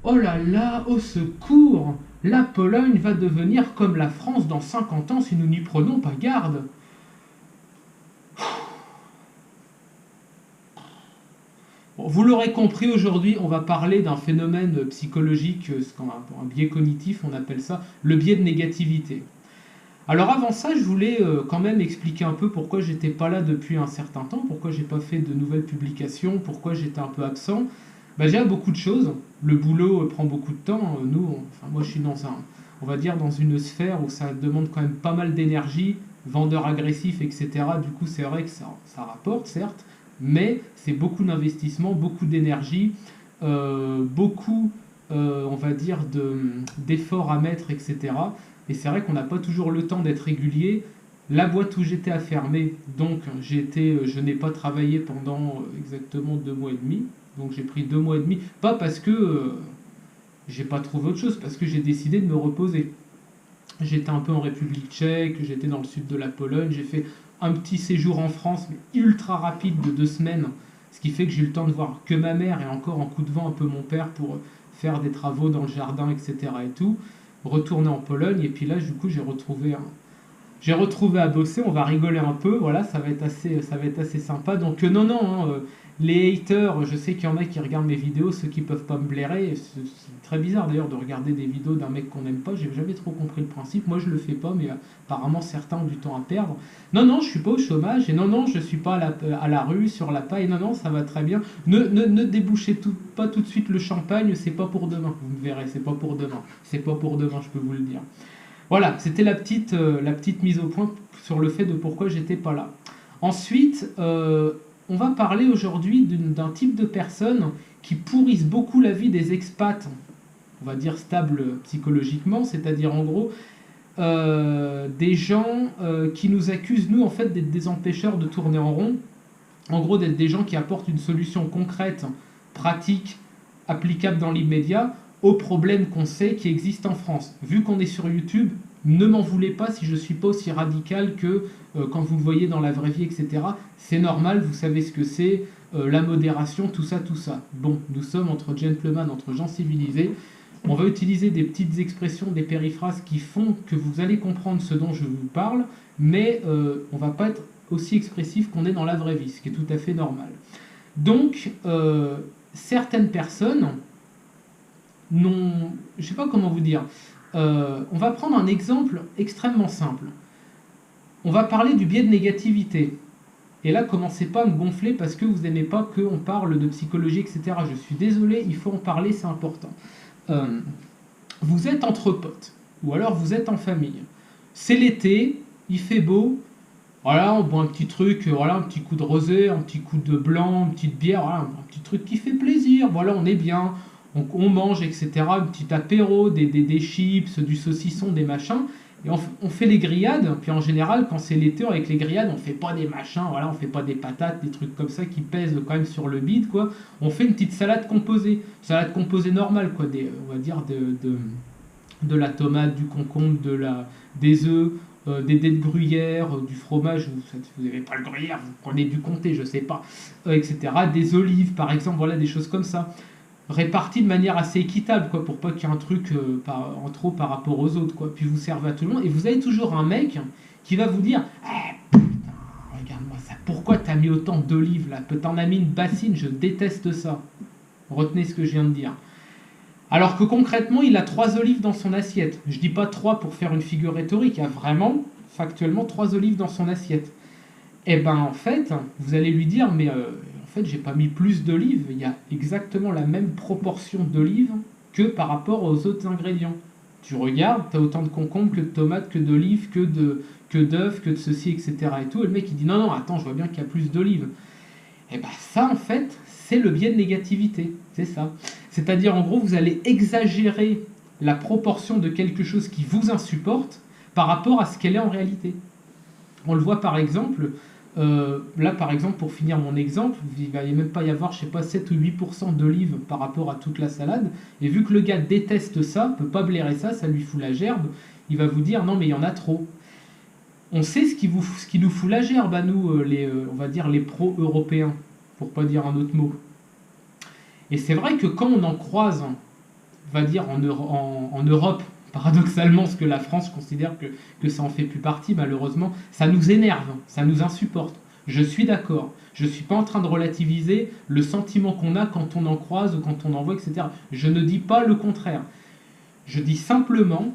Oh là là, au secours! La Pologne va devenir comme la France dans 50 ans si nous n'y prenons pas garde. Bon, vous l'aurez compris, aujourd'hui, on va parler d'un phénomène psychologique, un biais cognitif, on appelle ça le biais de négativité. Alors avant ça, je voulais quand même expliquer un peu pourquoi j'étais pas là depuis un certain temps, pourquoi j'ai pas fait de nouvelles publications, pourquoi j'étais un peu absent. Bah, j'ai beaucoup de choses. Le boulot prend beaucoup de temps. Enfin, moi je suis on va dire dans une sphère où ça demande quand même pas mal d'énergie, vendeur agressif, etc. Du coup, c'est vrai que ça rapporte, certes, mais c'est beaucoup d'investissement, beaucoup d'énergie, beaucoup, on va dire, d'efforts à mettre, etc. Et c'est vrai qu'on n'a pas toujours le temps d'être régulier. La boîte où j'étais a fermé, donc je n'ai pas travaillé pendant exactement 2 mois et demi. Donc j'ai pris 2 mois et demi, pas parce que j'ai pas trouvé autre chose, parce que j'ai décidé de me reposer. J'étais un peu en République tchèque, j'étais dans le sud de la Pologne, j'ai fait un petit séjour en France, mais ultra rapide de 2 semaines, ce qui fait que j'ai eu le temps de voir que ma mère et encore en coup de vent un peu mon père pour faire des travaux dans le jardin, etc. et tout. Retourner en Pologne, et puis là, du coup, j'ai retrouvé à bosser, on va rigoler un peu, voilà, ça va être assez sympa. Donc non, non, hein, les haters, je sais qu'il y en a qui regardent mes vidéos, ceux qui peuvent pas me blairer, c'est très bizarre d'ailleurs de regarder des vidéos d'un mec qu'on n'aime pas, j'ai jamais trop compris le principe, moi je le fais pas, mais apparemment certains ont du temps à perdre. Non, non, je suis pas au chômage, et non, non, je suis pas à la rue, sur la paille, non, non, ça va très bien. Ne débouchez pas tout de suite le champagne, c'est pas pour demain, vous me verrez, c'est pas pour demain, c'est pas pour demain, je peux vous le dire. Voilà, c'était la petite mise au point sur le fait de pourquoi j'étais pas là. Ensuite, on va parler aujourd'hui d'un type de personnes qui pourrissent beaucoup la vie des expats, on va dire stables psychologiquement, c'est-à-dire en gros des gens qui nous accusent, nous, en fait, d'être des empêcheurs de tourner en rond, en gros d'être des gens qui apportent une solution concrète, pratique, applicable dans l'immédiat aux problèmes qu'on sait qui existent en France. Vu qu'on est sur YouTube, ne m'en voulez pas si je ne suis pas aussi radical que quand vous le voyez dans la vraie vie, etc. C'est normal, vous savez ce que c'est, la modération, tout ça, tout ça. Bon, nous sommes entre gentlemen, entre gens civilisés. On va utiliser des petites expressions, des périphrases qui font que vous allez comprendre ce dont je vous parle, mais on ne va pas être aussi expressif qu'on est dans la vraie vie, ce qui est tout à fait normal. Donc, certaines personnes n'ont... Je ne sais pas comment vous dire. On va prendre un exemple extrêmement simple. On va parler du biais de négativité. Et là, commencez pas à me gonfler parce que vous n'aimez pas qu'on parle de psychologie, etc. Je suis désolé, il faut en parler, c'est important. Euh, Vous êtes entre potes, ou alors vous êtes en famille. C'est l'été, il fait beau, voilà, on boit un petit truc, voilà, un petit coup de rosé, un petit coup de blanc, une petite bière, voilà, un petit truc qui fait plaisir, voilà, on est bien, on mange, etc. Un petit apéro, des chips, du saucisson, des machins, et on fait les grillades, puis en général, quand c'est l'été, avec les grillades, on fait pas des machins, voilà, on fait pas des patates, des trucs comme ça qui pèsent quand même sur le bide, quoi. On fait une petite salade composée normale, quoi, on va dire de la tomate, du concombre, des œufs, des dés de gruyère, du fromage, vous n'avez pas le gruyère, vous prenez du comté, je sais pas, etc. Des olives, par exemple, voilà, des choses comme ça. Réparties de manière assez équitable, quoi, pour pas qu'il y ait un truc en trop par rapport aux autres, quoi. Puis vous servez à tout le monde, et vous avez toujours un mec qui va vous dire eh, putain, regarde-moi ça, pourquoi t'as mis autant d'olives là? T'en as mis une bassine, je déteste ça. Retenez ce que je viens de dire. Alors que concrètement, il a 3 olives dans son assiette. Je dis pas 3 pour faire une figure rhétorique, il y a vraiment, factuellement, 3 olives dans son assiette. Et ben en fait, vous allez lui dire, mais en fait, j'ai pas mis plus d'olives, il y a exactement la même proportion d'olives que par rapport aux autres ingrédients. Tu regardes, tu as autant de concombres que de tomates, que d'olives, que d'œufs, que de ceci, etc. Et tout. Et le mec il dit non, non, attends, je vois bien qu'il y a plus d'olives. Et bien ça, en fait, c'est le biais de négativité. C'est ça. C'est-à-dire, en gros, vous allez exagérer la proportion de quelque chose qui vous insupporte par rapport à ce qu'elle est en réalité. On le voit par exemple, là par exemple, pour finir mon exemple, il va même pas y avoir, je sais pas, 7 ou 8% d'olives par rapport à toute la salade. Et vu que le gars déteste ça, peut pas blairer ça, ça lui fout la gerbe, il va vous dire non mais il y en a trop. On sait ce qui nous fout la gerbe à nous, on va dire les pro-européens, pour pas dire un autre mot. Et c'est vrai que quand on en croise va dire, en Europe, paradoxalement, ce que la France considère que ça en fait plus partie, malheureusement, ça nous énerve, ça nous insupporte. Je suis d'accord. Je ne suis pas en train de relativiser le sentiment qu'on a quand on en croise ou quand on en voit, etc. Je ne dis pas le contraire. Je dis simplement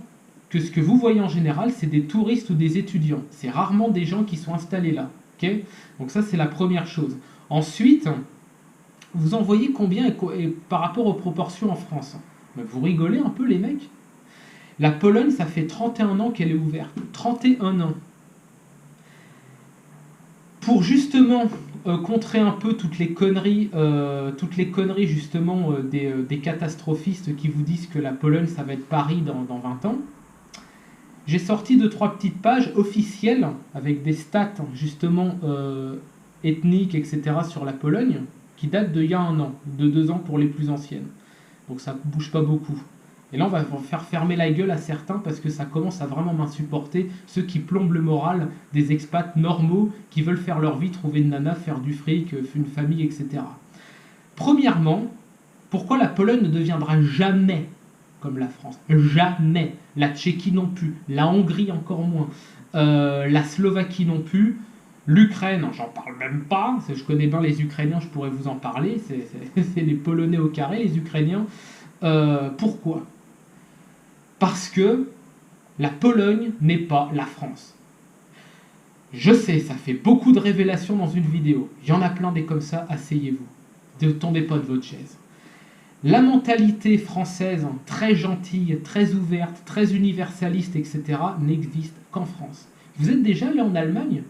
que ce que vous voyez en général, c'est des touristes ou des étudiants. C'est rarement des gens qui sont installés là. Okay, donc ça, c'est la première chose. Ensuite, vous en voyez combien et par rapport aux proportions en France. Vous rigolez un peu, les mecs. La Pologne, ça fait 31 ans qu'elle est ouverte. 31 ans. Pour justement contrer un peu toutes les conneries justement des catastrophistes qui vous disent que la Pologne, ça va être Paris dans 20 ans, j'ai sorti 2-3 petites pages officielles avec des stats justement ethniques, etc. sur la Pologne, qui datent d'il y a 1 an, de 2 ans pour les plus anciennes. Donc ça ne bouge pas beaucoup. Et là, on va faire fermer la gueule à certains parce que ça commence à vraiment m'insupporter, ceux qui plombent le moral des expats normaux qui veulent faire leur vie, trouver une nana, faire du fric, une famille, etc. Premièrement, pourquoi la Pologne ne deviendra jamais comme la France? Jamais. La Tchéquie non plus, la Hongrie encore moins, la Slovaquie non plus, l'Ukraine, j'en parle même pas, je connais bien les Ukrainiens, je pourrais vous en parler, c'est les Polonais au carré, les Ukrainiens. Pourquoi? Parce que la Pologne n'est pas la France. Je sais, ça fait beaucoup de révélations dans une vidéo. Il y en a plein des comme ça, asseyez-vous. Ne tombez pas de votre chaise. La mentalité française, très gentille, très ouverte, très universaliste, etc., n'existe qu'en France. Vous êtes déjà allé en Allemagne?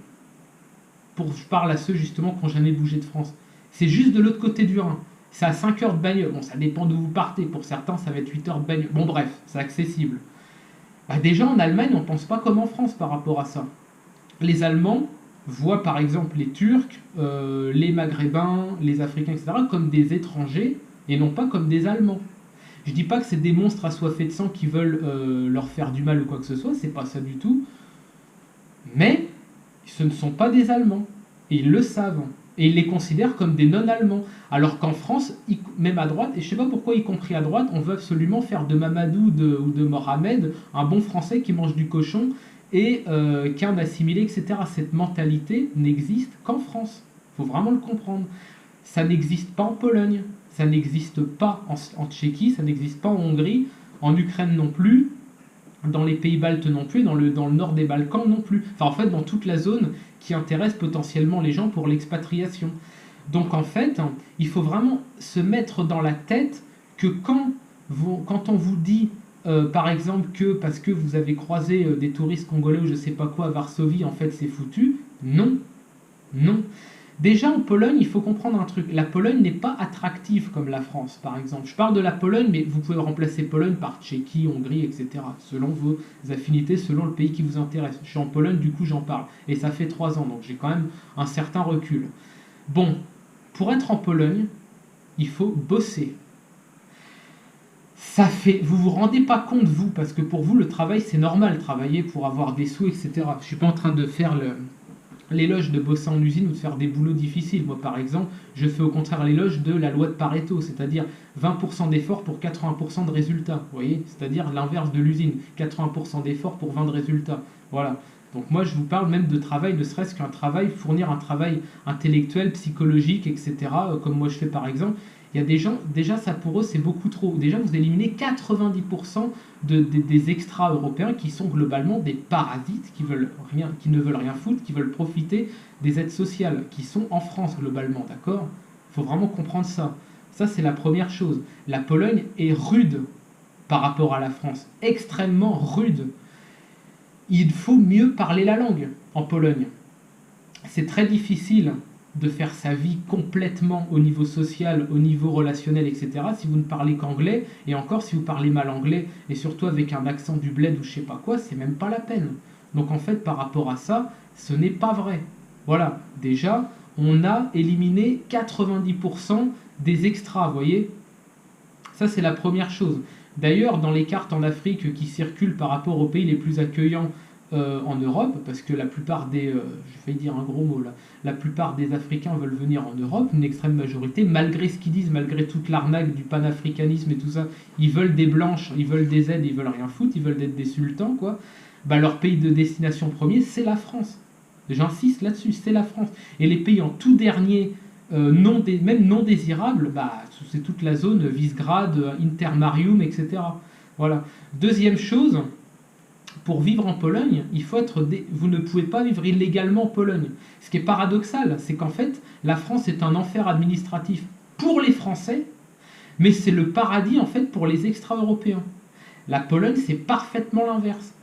Je parle à ceux justement qui n'ont jamais bougé de France. C'est juste de l'autre côté du Rhin. C'est à 5 heures de bagnole. Bon, ça dépend d'où vous partez. Pour certains, ça va être 8 heures de bagnole. Bon, bref, c'est accessible. Déjà, en Allemagne, on ne pense pas comme en France par rapport à ça. Les Allemands voient, par exemple, les Turcs, les Maghrébins, les Africains, etc., comme des étrangers et non pas comme des Allemands. Je ne dis pas que c'est des monstres assoiffés de sang qui veulent leur faire du mal ou quoi que ce soit. C'est pas ça du tout. Mais ce ne sont pas des Allemands. Et ils le savent. Et ils les considèrent comme des non-allemands. Alors qu'en France, même à droite, et je ne sais pas pourquoi, y compris à droite, on veut absolument faire de Mamadou ou de Mohamed un bon Français qui mange du cochon et qui est un assimilé, etc. Cette mentalité n'existe qu'en France. Il faut vraiment le comprendre. Ça n'existe pas en Pologne, ça n'existe pas en Tchéquie, ça n'existe pas en Hongrie, en Ukraine non plus, dans les pays baltes non plus, dans le nord des Balkans non plus. Enfin, en fait, dans toute la zone qui intéresse potentiellement les gens pour l'expatriation. Donc, en fait, il faut vraiment se mettre dans la tête que quand on vous dit, par exemple, que parce que vous avez croisé des touristes congolais ou je sais pas quoi à Varsovie, en fait, c'est foutu. Non. Non. Déjà, en Pologne, il faut comprendre un truc. La Pologne n'est pas attractive comme la France, par exemple. Je parle de la Pologne, mais vous pouvez remplacer Pologne par Tchéquie, Hongrie, etc. Selon vos affinités, selon le pays qui vous intéresse. Je suis en Pologne, du coup, j'en parle. Et ça fait 3 ans, donc j'ai quand même un certain recul. Bon, pour être en Pologne, il faut bosser. Vous vous rendez pas compte, vous, parce que pour vous, le travail, c'est normal. Travailler pour avoir des sous, etc. Je suis pas en train de faire l'éloge de bosser en usine ou de faire des boulots difficiles. Moi, par exemple, je fais au contraire l'éloge de la loi de Pareto, c'est-à-dire 20% d'efforts pour 80% de résultats. Vous voyez, c'est-à-dire l'inverse de l'usine, 80% d'efforts pour 20 de résultats. Voilà. Donc moi, je vous parle même de travail, ne serait-ce qu'un travail, fournir un travail intellectuel, psychologique, etc., comme moi je fais par exemple. Il y a des gens, déjà ça pour eux c'est beaucoup trop. Déjà vous éliminez 90% des extra-européens qui sont globalement des parasites, qui ne veulent rien foutre, qui veulent profiter des aides sociales, qui sont en France globalement, d'accord? Il faut vraiment comprendre ça. Ça c'est la première chose. La Pologne est rude par rapport à la France, extrêmement rude. Il faut mieux parler la langue en Pologne. C'est très difficile de faire sa vie complètement au niveau social, au niveau relationnel, etc. si vous ne parlez qu'anglais, et encore si vous parlez mal anglais, et surtout avec un accent du bled ou je sais pas quoi, c'est même pas la peine. Donc en fait, par rapport à ça, ce n'est pas vrai. Voilà, déjà, on a éliminé 90% des extras, vous voyez. Ça, c'est la première chose. D'ailleurs, dans les cartes en Afrique qui circulent par rapport aux pays les plus accueillants en Europe, parce que la plupart des, je vais dire un gros mot là, la plupart des Africains veulent venir en Europe, une extrême majorité, malgré ce qu'ils disent, malgré toute l'arnaque du panafricanisme et tout ça, ils veulent des blanches, ils veulent des aides, ils veulent rien foutre, ils veulent être des sultans, quoi. Bah, leur pays de destination premier, c'est la France. J'insiste là-dessus, c'est la France. Et les pays en tout dernier, même non désirables, bah, c'est toute la zone Visegrad, Intermarium, etc. Voilà. Deuxième chose, pour vivre en Pologne, vous ne pouvez pas vivre illégalement en Pologne. Ce qui est paradoxal, c'est qu'en fait, la France est un enfer administratif pour les Français, mais c'est le paradis en fait pour les extra-européens. La Pologne, c'est parfaitement l'inverse.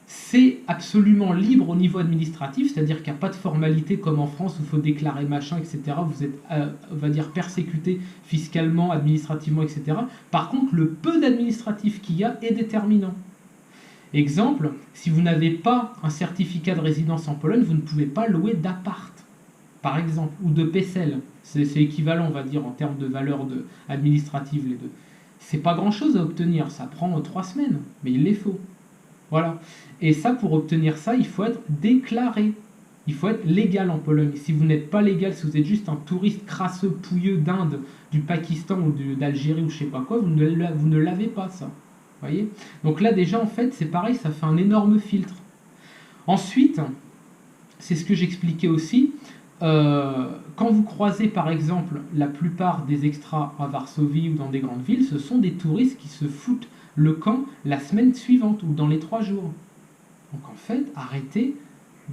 C'est absolument libre au niveau administratif, c'est-à-dire qu'il n'y a pas de formalité comme en France où il faut déclarer machin, etc. Vous êtes, on va dire, persécuté fiscalement, administrativement, etc. Par contre, le peu d'administratif qu'il y a est déterminant. Exemple, si vous n'avez pas un certificat de résidence en Pologne, vous ne pouvez pas louer d'appart, par exemple, ou de PESEL. C'est équivalent, on va dire, en termes de valeur administrative, les deux. C'est pas grand-chose à obtenir, ça prend 3 semaines, mais il les faut. Voilà. Et ça, pour obtenir ça, il faut être déclaré. Il faut être légal en Pologne. Si vous n'êtes pas légal, si vous êtes juste un touriste crasseux, pouilleux d'Inde, du Pakistan ou d'Algérie ou je sais pas quoi, vous ne l'avez pas, ça. Voyez. Donc là, déjà, en fait, c'est pareil, ça fait un énorme filtre. Ensuite, c'est ce que j'expliquais aussi, quand vous croisez, par exemple, la plupart des extras à Varsovie ou dans des grandes villes, ce sont des touristes qui se foutent le camp la semaine suivante ou dans les 3 jours. Donc en fait, arrêtez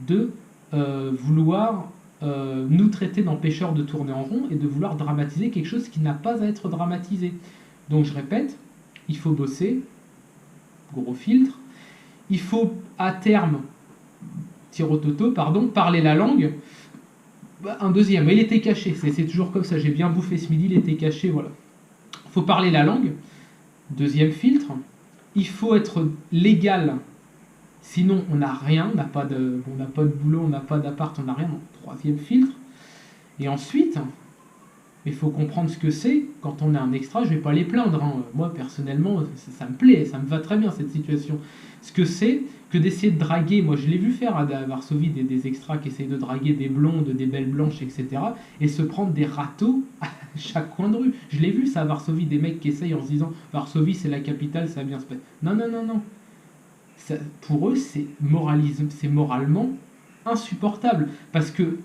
de vouloir nous traiter d'empêcheurs de tourner en rond et de vouloir dramatiser quelque chose qui n'a pas à être dramatisé. Donc je répète, il faut bosser, gros filtre, il faut à terme, parler la langue. Un deuxième, il était caché, c'est toujours comme ça, j'ai bien bouffé ce midi, il était caché, voilà. Il faut parler la langue. Deuxième filtre, il faut être légal, sinon on n'a rien, on n'a pas de boulot, on n'a pas d'appart, on n'a rien. Troisième filtre. Et ensuite, il faut comprendre ce que c'est. Quand on est un extra, je ne vais pas les plaindre, hein. Moi personnellement, ça me plaît, ça me va très bien cette situation. Ce que c'est que d'essayer de draguer, moi je l'ai vu faire à Varsovie, des extras qui essayent de draguer des blondes, des belles blanches, etc. et se prendre des râteaux à chaque coin de rue. Je l'ai vu ça à Varsovie, des mecs qui essayent en se disant Varsovie c'est la capitale, ça va bien se passer. Non, non, non, non. Ça, pour eux, c'est moralement insupportable. Parce que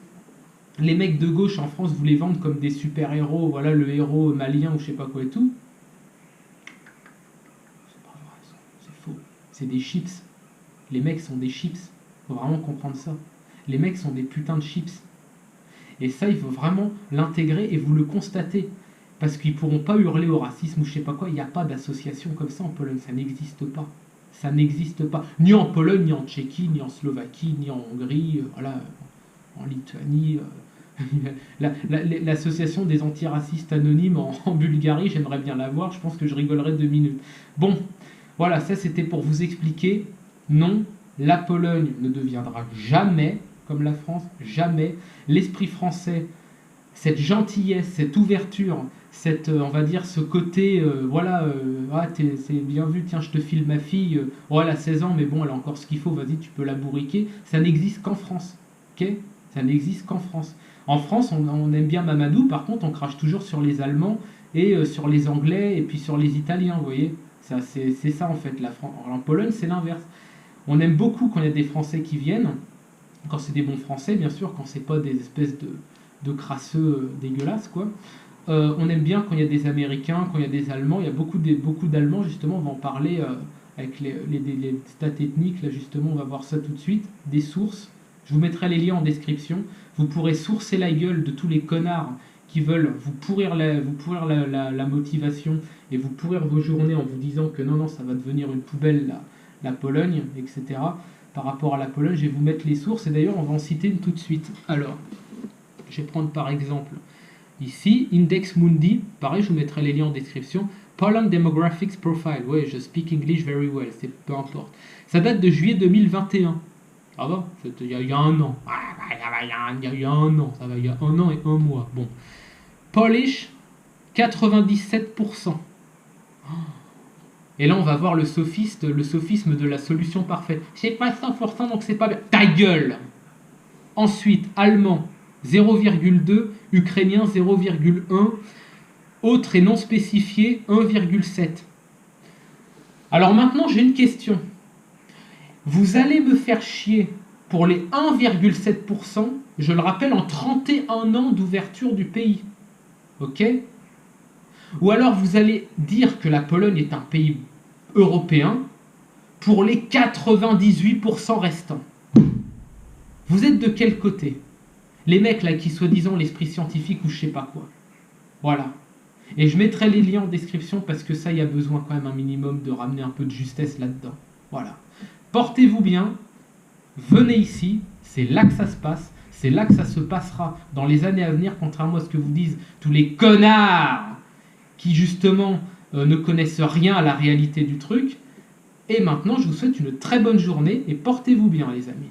les mecs de gauche en France vous les vendent comme des super-héros, voilà le héros malien ou je sais pas quoi et tout. C'est pas vrai, c'est faux. C'est des chips. Les mecs sont des chips. Faut vraiment comprendre ça. Les mecs sont des putains de chips. Et ça, il faut vraiment l'intégrer et vous le constatez. Parce qu'ils pourront pas hurler au racisme ou je sais pas quoi. Il n'y a pas d'association comme ça en Pologne. Ça n'existe pas. Ça n'existe pas. Ni en Pologne, ni en Tchéquie, ni en Slovaquie, ni en Hongrie, voilà, en Lituanie. L'association des antiracistes anonymes en Bulgarie, j'aimerais bien la voir. Je pense que je rigolerai 2 minutes. Bon, voilà, ça c'était pour vous expliquer. Non, la Pologne ne deviendra jamais comme la France, jamais. L'esprit français, cette gentillesse, cette ouverture, on va dire, ce côté, c'est bien vu, tiens, je te file ma fille, elle a 16 ans, mais bon, elle a encore ce qu'il faut, vas-y, tu peux la bourriquer. Ça n'existe qu'en France, ok? Ça n'existe qu'en France. En France, on aime bien Mamadou, par contre, on crache toujours sur les Allemands et sur les Anglais et puis sur les Italiens, vous voyez? C'est ça, en fait, la France. En Pologne, c'est l'inverse. On aime beaucoup quand il y a des Français qui viennent, quand c'est des bons Français, bien sûr, quand c'est pas des espèces de crasseux dégueulasses, quoi. On aime bien quand il y a des Américains, quand il y a des Allemands. Il y a beaucoup d'Allemands, justement, on va en parler avec les stats ethniques, là, justement, on va voir ça tout de suite. Des sources, je vous mettrai les liens en description. Vous pourrez sourcer la gueule de tous les connards qui veulent vous pourrir la motivation et vous pourrir vos journées en vous disant que non, ça va devenir une poubelle, la Pologne, etc. Par rapport à la Pologne, je vais vous mettre les sources et d'ailleurs, on va en citer une tout de suite. Alors, je vais prendre par exemple ici, Index Mundi, pareil, je vous mettrai les liens en description. Poland Demographics Profile, ouais, je speak English very well, c'est peu importe. Ça date de juillet 2021. Ah bah, il y a un an. Il y a un an, ça va, il y a un an et un mois. Bon. Polish, 97%. Et là, on va voir le sophisme de la solution parfaite. C'est pas 100%, donc c'est pas bien. Ta gueule! Ensuite, allemand, 0,2, ukrainien, 0,1, autre et non spécifié, 1,7. Alors maintenant, j'ai une question. Vous allez me faire chier pour les 1,7%, je le rappelle, en 31 ans d'ouverture du pays. Ok? Ou alors vous allez dire que la Pologne est un pays européen pour les 98% restants. Vous êtes de quel côté? Les mecs là qui soi-disant l'esprit scientifique ou je sais pas quoi. Voilà. Et je mettrai les liens en description parce que ça, il y a besoin quand même un minimum de ramener un peu de justesse là-dedans. Voilà. Portez-vous bien, venez ici, c'est là que ça se passe, c'est là que ça se passera dans les années à venir, contrairement à ce que vous disent tous les connards qui justement ne connaissent rien à la réalité du truc. Et maintenant, je vous souhaite une très bonne journée et portez-vous bien les amis.